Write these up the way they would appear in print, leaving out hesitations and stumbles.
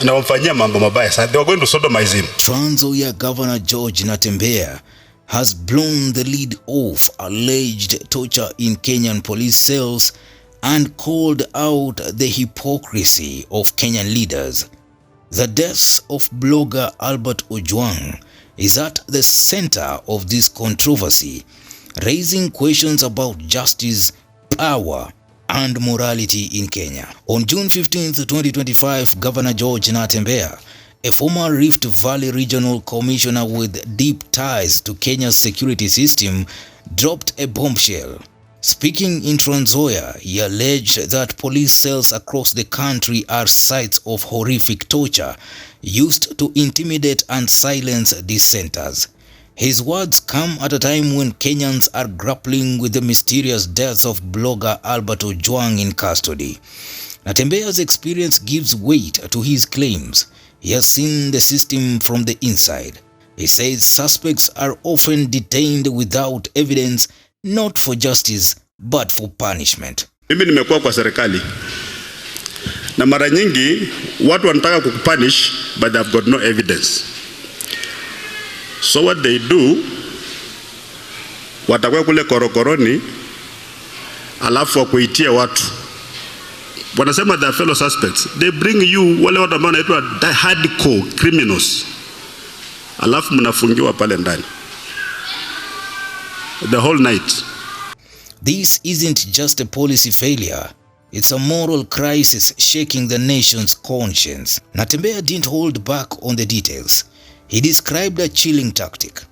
na wamfanyia mambo mabaya sana. They were going to sodomize him. Nzoia Governor George Natembeya has blown the lid off alleged torture in Kenyan police cells and called out the hypocrisy of Kenyan leaders. The death of blogger Albert Ojwang is at the center of this controversy, raising questions about justice, power, and morality in Kenya. On June 15, 2025, Governor George Natembeya, a former Rift Valley Regional Commissioner with deep ties to Kenya's security system, dropped a bombshell. Speaking in Nzoia, he alleged that police cells across the country are sites of horrific torture used to intimidate and silence dissenters. His words come at a time when Kenyans are grappling with the mysterious death of blogger Albert Ojwang in custody. Natembeya's experience gives weight to his claims. He has seen the system from the inside. He says suspects are often detained without evidence, not for justice, but for punishment. Mimi nimekuwa kwa serikali na mara nyingi watu wanataka kukupunish but they've got no evidence. So what they do, watakuwa kule korokoroni alafu wakuitie watu. Wanasema they are fellow suspects. They bring you wale watu ambao wanaitwa hardcore criminals. Alafu mnafungiwa pale ndani the whole night. This isn't just a policy failure. It's a moral crisis shaking the nation's conscience. Natembeya didn't hold back on the details. He described a chilling tactic.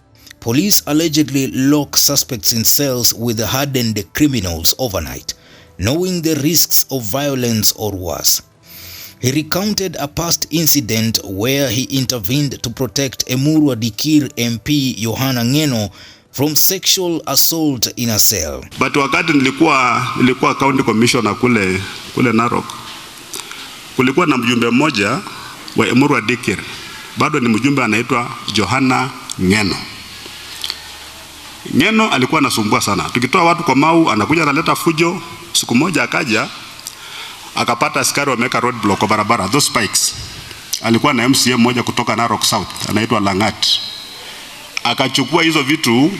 Police allegedly lock suspects in cells with hardened criminals overnight, knowing the risks of violence or worse. He recounted a past incident where he intervened to protect Emurua Dikir MP Yohana Ngeno from sexual assault in a cell. But wakati nilikuwa county commissioner kule Narok, kulikuwa na mjumbe mmoja wa Emurua Dikir, bado ni mjumbe anaitwa Yohana Ngeno. Ngeno alikuwa anasumbua sana. Tukitoa watu kwa mau, anakuja analeta fujo. Siku moja akaja akapata askari wameka roadblock kwa barabara, those spikes. Alikuwa na MCA mmoja kutoka Narok South anaitwa Langat. Akachukua hizo vitu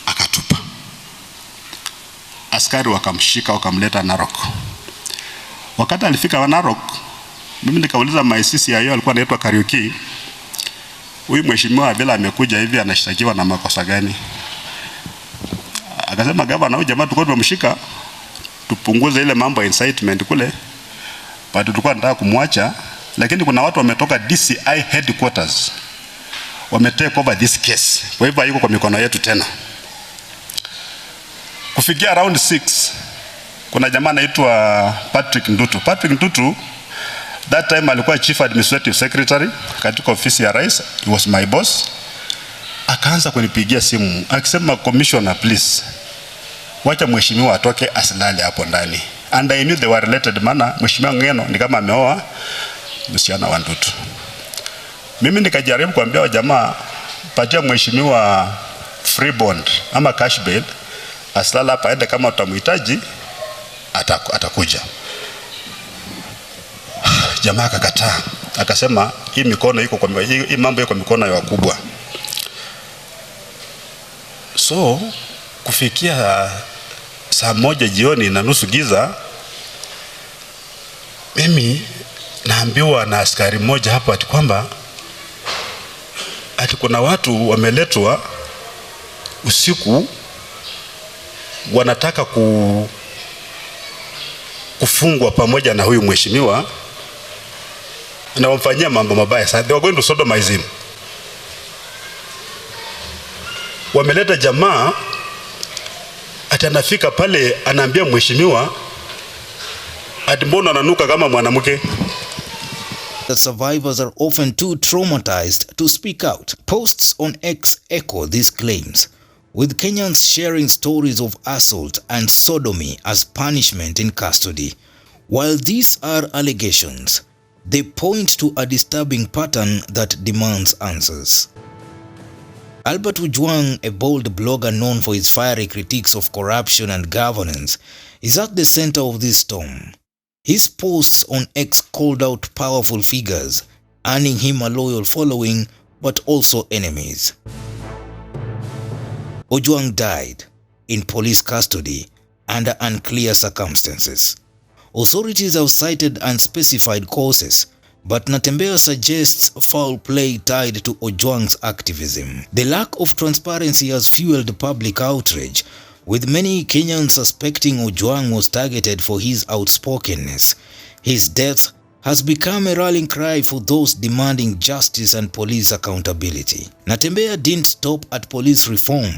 akatupa. Askari wakamshika wakamleta Narok. Wakati alifika Narok, mimi nikauliza maisisi ya hiyo alikuwa anaitwa Kariuki, huyu mheshimiwa vile amekuja hivi anashtakiwa na makosa gani? Akasema gavana, huyu jamaa tulikuwa tumemshika tupunguze ile mambo ya incitement kule, but tulikuwa tunataka kumwacha, lakini kuna watu wametoka DCI headquarters wametake over this case, kwa hivyo hayuko kwa mikono yetu tena. Kufikia around 6 kuna jamaa anaitwa Patrick Ndutu. That time alikuwa chief administrative secretary katika ofisi ya rais. He was my boss. Akaanza kunipigia simu akisema, commissioner please, wacha mheshimiwa atoke asilale hapo ndani. And I knew they were related, maana mheshimiwa Ngeno ni kama ameoa msichana wa Ndutu. Mimi nikajaribu kuambia jamaa, patia mheshimiwa free bond ama cash bail, asilala hapa, aende kama utamhitaji atakuja. Jamaa akakataa. Akasema hii mikono iko kwa hii mambo iko mikono ya wakubwa. So kufikia saa 1 jioni na nusu giza, mimi naambiwa na askari mmoja hapo ati kwamba ati kuna watu wameletwa usiku wanataka kufungwa pamoja na huyu mheshimiwa na wamfanyia mambo mabaya sana. They were going to sodomize him. Wameleta jamaa ati anafika pale anaambia mheshimiwa ati mbona ananuka kama mwanamke. The survivors are often too traumatized to speak out. Posts on X echo these claims, with Kenyans sharing stories of assault and sodomy as punishment in custody. While these are allegations, they point to a disturbing pattern that demands answers. Albert Ojwang, a bold blogger known for his fiery critiques of corruption and governance, is at the center of this storm. His posts on X called out powerful figures, earning him a loyal following but also enemies. Ojwang died in police custody under unclear circumstances. Authorities have cited unspecified causes, but Natembeya suggests foul play tied to Ojwang's activism. The lack of transparency has fueled public outrage, with many Kenyans suspecting Ojwang was targeted for his outspokenness. His death has become a rallying cry for those demanding justice and police accountability. Natembeya didn't stop at police reform.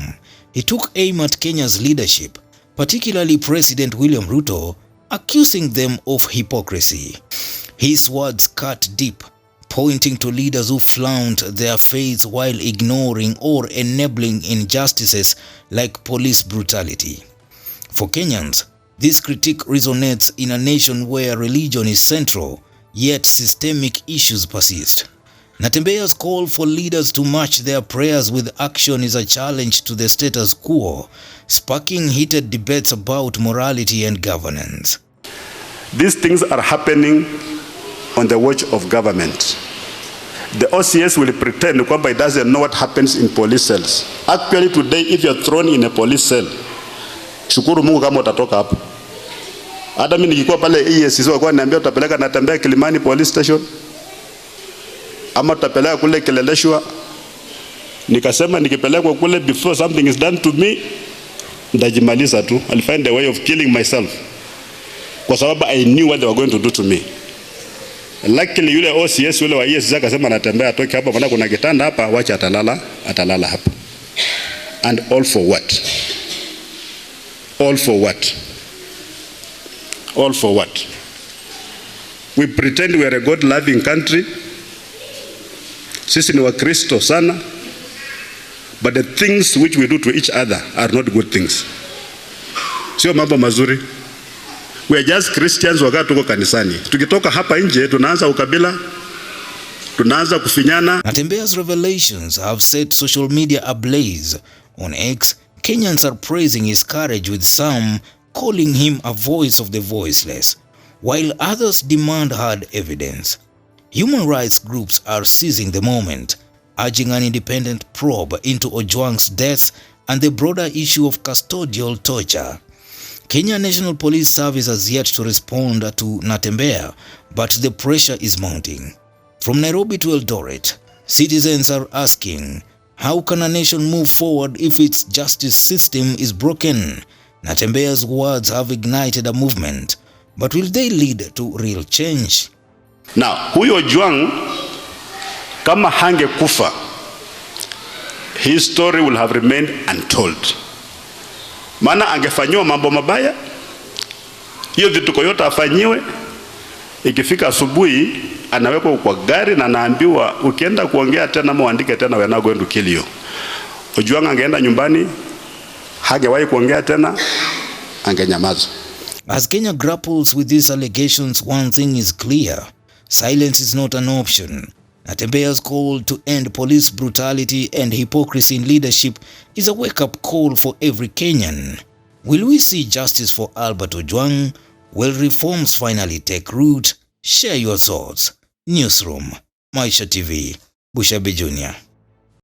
He took aim at Kenya's leadership, particularly President William Ruto, accusing them of hypocrisy. His words cut deep, pointing to leaders who flaunt their faiths while ignoring or enabling injustices like police brutality. For Kenyans, this critique resonates in a nation where religion is central, yet systemic issues persist. Natembeya's call for leaders to match their prayers with action is a challenge to the status quo, sparking heated debates about morality and governance. These things are happening on the watch of government. The OCS will pretend kwamba it doesn't know what happens in police cells. Actually today, if you're thrown in a police cell, shukuru Mungu kama utatoka hapo. Hata mimi nikikuwa pale EACC walikuwa niambia utapeleka Natembeya Kilimani police station ama utapeleka kule Kileleshwa. Nikasema nikipelekwa kule, before something is done to me, ndajimaliza tu. I'll find a way of killing myself. Kwa sababu I knew what they were going to do to me. Luckily yule OCS yule wa EACC akasema Natembeya atoke hapa, maana kuna kitanda hapa, wacha atalala hapa. And all for what? All for what? All for what? We pretend we are a God-loving country. Sisi ni Wakristo sana. But the things which we do to each other are not good things. Sio mambo mazuri. We are just Christians wakati tuko kanisani. Tukitoka hapa nje tunaanza ukabila, tunaanza kufinyana. Natembeya's revelations have set social media ablaze. On X, Kenyans are praising his courage, with some calling him a voice of the voiceless, while others demand hard evidence. Human rights groups are seizing the moment, urging an independent probe into Ojwang's death and the broader issue of custodial torture. Kenya National Police Service has yet to respond to Natembeya, but the pressure is mounting. From Nairobi to Eldoret, citizens are asking, how can a nation move forward if its justice system is broken? Natembeya's words have ignited a movement, but will they lead to real change? Now, huyo Ojwang kama hangekufa, his story will have remained untold. Maana angefanywa mambo mabaya, hiyo vituko yote afanyiwe, ikifika asubuhi anawekwa kwa gari na anaambiwa ukienda kuongea tena muandike tena, we are not going to kill you. Ojwang angeenda nyumbani, hagewahi kuongea tena, angenyamaza. As Kenya grapples with these allegations, one thing is clear: silence is not an option. Natembeya's call to end police brutality and hypocrisy in leadership is a wake-up call for every Kenyan. Will we see justice for Albert Ojwang? Will reforms finally take root? Share your thoughts. Newsroom, Maisha TV, Bushabe Jr.